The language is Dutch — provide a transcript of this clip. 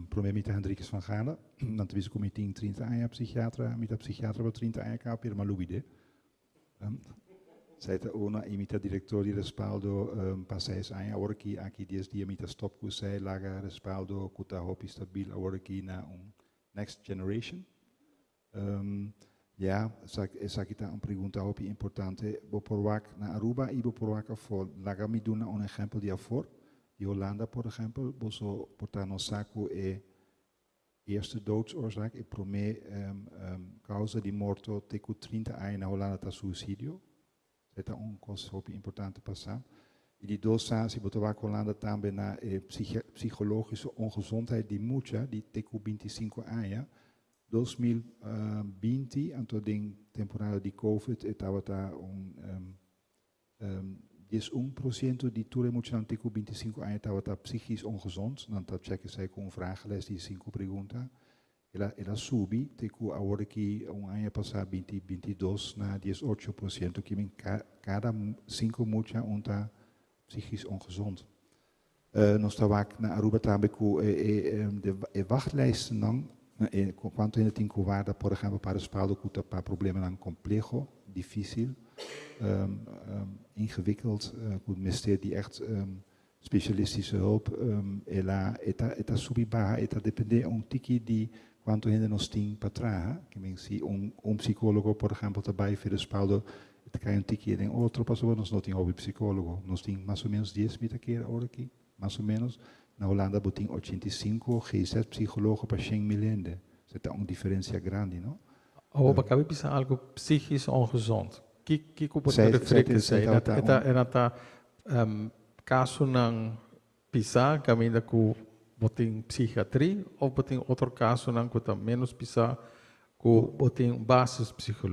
Prome mita Hendrikus van Gala, dan te comité 30 aia psichiatra, mita psichiatra wat 30 aia kapir malubide. Zij te ona imita directori respaldo passeis aia orki aki dies dia mita stop kusai laga respaldo kuta hopi stabil orki na next generation. Ja, esa kita een pergunta hopi importante. Boporwak na Aruba e boporwak afo laga mi duna un ejemplo de afor. De Hollanda, por ejemplo, boso portano saco eerste doodsoorzaak e prome causa di morto teku 30 aia na Hollanda ta suicidio. Zeta un cos hopi importante passar. E die dosa si botowak Hollanda tambe na psychologische ongezondheid di mucha di teku 25 aia. 2020, anto ding temporada di COVID, etawata 10% di ture moet je dan teku 25 aia etawata psychisch ongezond. Dan dat checken zij con vragenlijst die 5 pregunta. Ela subi teku aoriki aia passa 22 na 18%. Que cada 5 mucha unta psychisch ongezond. Nos tawak na Aruba tambeku de wachtlijsten dan. Quanto ainda tem covarda, por exemplo, para respaldo kuta para problemas dan complejo, difícil, ingewikkeld, goed mister die echt specialistische hulp, eta subibaha, eta depende tiki die quanto ainda nos tem para que men si psicólogo, por exemplo, também für respaldo, eta cai tiki en outro passo nos não tem hobby psicólogo, nos tem mais ou menos 10 mita keer hora aqui, mais ou menos. Na Holanda boting 85 GZ psicólogo para 100 miljoen. Zit een diferentie grande, no? Oh, maar kan je bisa algo psychisch ongezond? Kiko po reflecte say eta kaso ng pisa kami na ku boting psikiatri o boting otro kaso ng kuta menos pisa ku boting basis psikologi.